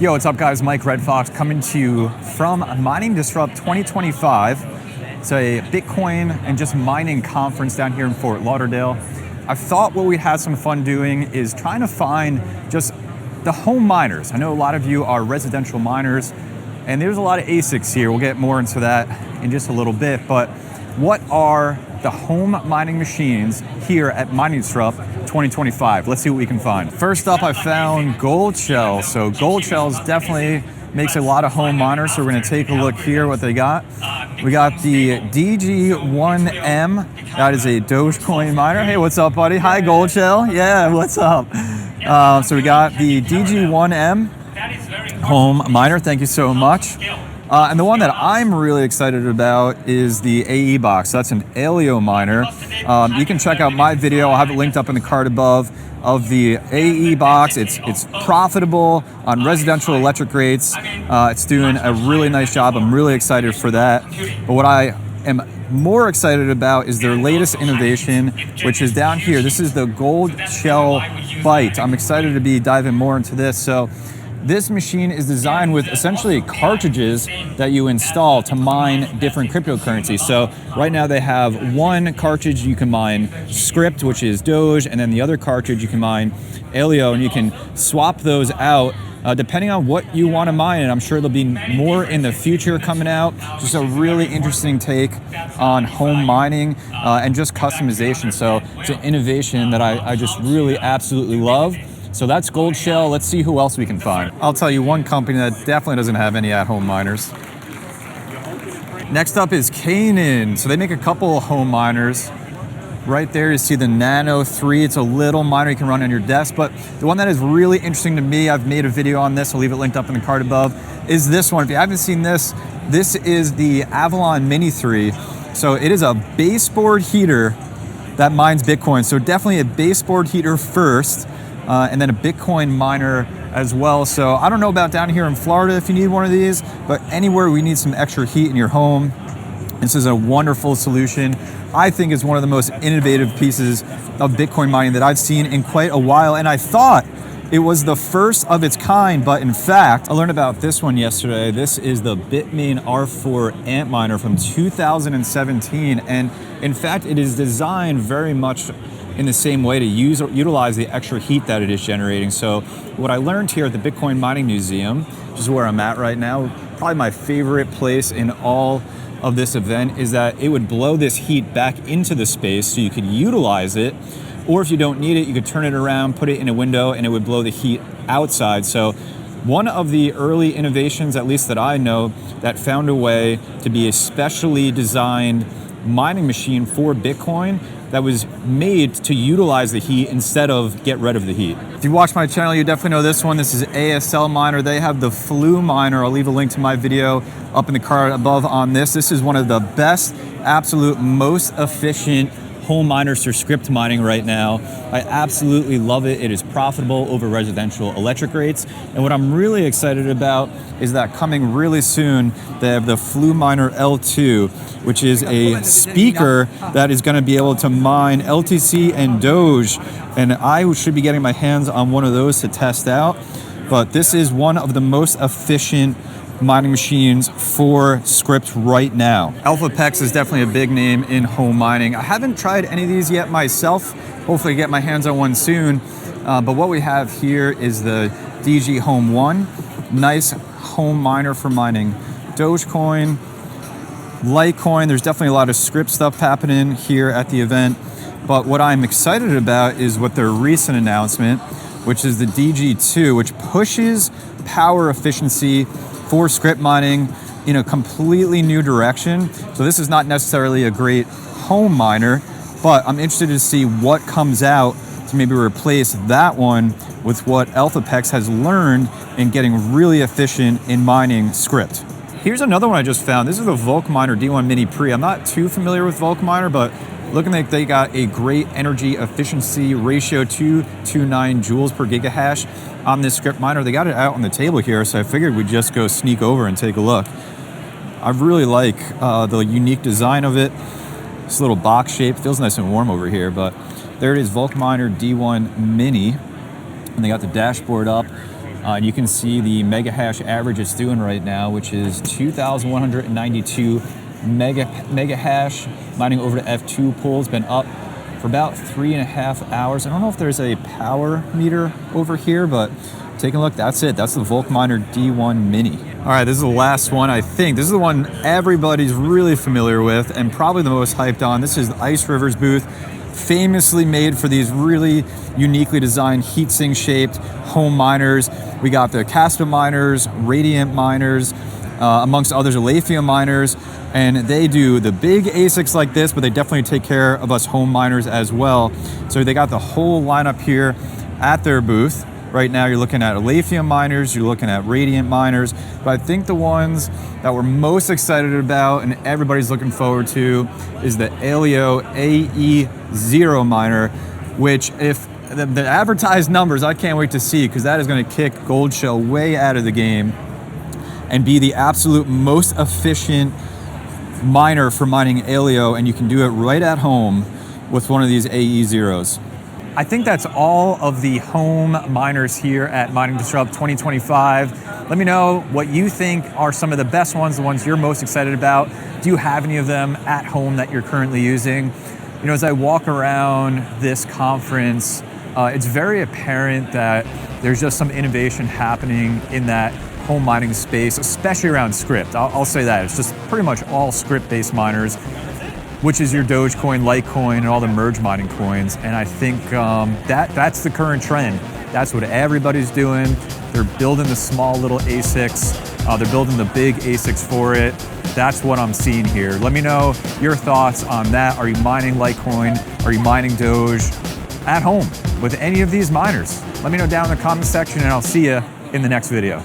Yo, what's up guys? Mike Red Fox coming to you from Mining Disrupt 2025. It's a Bitcoin and just mining conference down here in Fort Lauderdale. I thought what we had some fun doing is trying to find just the home miners. I know a lot of you are residential miners and there's a lot of ASICs here. We'll get more into that in just a little bit, but what are the home mining machines here at Mining Disrupt 2025? Let's see what we can find. First up, I found Goldshell. So Goldshell definitely makes a lot of home miners. So we're gonna take a look here what they got. We got the DG1M. That is a dogecoin miner. Hey, what's up, buddy? Hi, Goldshell. Yeah, what's up? So we got the DG1M home miner. Thank you so much. And the one that I'm really excited about is the AE box. So that's an Alio miner. You can check out my video. I'll have it linked up in the card above of the AE box. It's profitable on residential electric rates. It's doing a really nice job. I'm really excited for that. But what I am more excited about is their latest innovation, which is down here. This is the Goldshell Byte. I'm excited to be diving more into this. So this machine is designed with essentially cartridges that you install to mine different cryptocurrencies. So right now they have one cartridge you can mine Script, which is Doge, and then the other cartridge you can mine Alio, and you can swap those out depending on what you want to mine. And I'm sure there'll be more in the future coming out. Just a really interesting take on home mining and just customization. So it's an innovation that I just really absolutely love. So that's Goldshell. Let's see who else we can find. I'll tell you one company that definitely doesn't have any at-home miners. Next up is Canaan. So they make a couple of home miners. Right there you see the Nano 3. It's a little miner you can run on your desk, but the one that is really interesting to me, I've made a video on this, I'll leave it linked up in the card above, is this one. If you haven't seen this, this is the Avalon Mini 3. So it is a baseboard heater that mines Bitcoin. So definitely a baseboard heater first. And then a Bitcoin miner as well. So I don't know about down here in Florida if you need one of these, but anywhere we need some extra heat in your home, this is a wonderful solution. I think it's one of the most innovative pieces of Bitcoin mining that I've seen in quite a while. And I thought it was the first of its kind, but in fact, I learned about this one yesterday. This is the Bitmain R4 Antminer from 2017. And in fact, it is designed very much in the same way to utilize the extra heat that it is generating. So what I learned here at the Bitcoin Mining Museum, which is where I'm at right now, probably my favorite place in all of this event, is that it would blow this heat back into the space so you could utilize it. Or if you don't need it, you could turn it around, put it in a window, and it would blow the heat outside. So one of the early innovations, at least that I know, that found a way to be a specially designed mining machine for Bitcoin that was made to utilize the heat instead of get rid of the heat. If you watch my channel, you definitely know this one. This is ASL Miner. They have the Fluminer. I'll leave a link to my video up in the card above on this. This is one of the best, absolute, most efficient home miners for script mining right now. I absolutely love it. It is profitable over residential electric rates. And what I'm really excited about is that coming really soon, they have the Fluminer L2, which is a speaker that is going to be able to mine LTC and Doge. And I should be getting my hands on one of those to test out. But this is one of the most efficient mining machines for script right now. Elphapex is definitely a big name in home mining. I haven't tried any of these yet myself. Hopefully get my hands on one soon. But what we have here is the DG Home 1. Nice home miner for mining Dogecoin, Litecoin. There's definitely a lot of script stuff happening here at the event. But what I'm excited about is what their recent announcement, which is the DG2, which pushes power efficiency for script mining in a completely new direction. So this is not necessarily a great home miner, but I'm interested to see what comes out to maybe replace that one with what Elphapex has learned in getting really efficient in mining script. Here's another one I just found. This is the VolcMiner D1 Mini Pre. I'm not too familiar with VolcMiner, but looking like they got a great energy efficiency ratio, 229 joules per gigahash on this script miner. They got it out on the table here, so I figured we'd just go sneak over and take a look. I really like the unique design of it. This little box shape feels nice and warm over here, but there it is, VolcMiner D1 Mini. And they got the dashboard up. And you can see the mega hash average it's doing right now, which is 2,192 mega hash. Mining over to F2 pool has been up for about 3.5 hours. I don't know if there's a power meter over here, but taking a look, that's it. That's the VolcMiner D1 Mini. All right, this is the last one, I think. This is the one everybody's really familiar with and probably the most hyped on. This is IceRiver's booth, famously made for these really uniquely designed heatsink shaped home miners. We got the Casta miners, Radiant miners, amongst others, Elphapex miners, and they do the big ASICs like this, but they definitely take care of us home miners as well. So they got the whole lineup here at their booth. Right now you're looking at Elphapex miners, you're looking at Radiant miners, but I think the ones that we're most excited about and everybody's looking forward to is the Alio AE0 miner, which if the advertised numbers, I can't wait to see, because that is going to kick Goldshell way out of the game and be the absolute most efficient miner for mining Alio, and you can do it right at home with one of these AE0s. I think that's all of the home miners here at Mining Disrupt 2025. Let me know what you think are some of the best ones, the ones you're most excited about. Do you have any of them at home that you're currently using? You know, as I walk around this conference, it's very apparent that there's just some innovation happening in that home mining space, especially around script. I'll say that. It's just pretty much all script-based miners, which is your Dogecoin, Litecoin, and all the merge mining coins. And I think that's the current trend. That's what everybody's doing. They're building the small little ASICs. They're building the big ASICs for it. That's what I'm seeing here. Let me know your thoughts on that. Are you mining Litecoin? Are you mining Doge at home with any of these miners? Let me know down in the comment section, and I'll see you in the next video.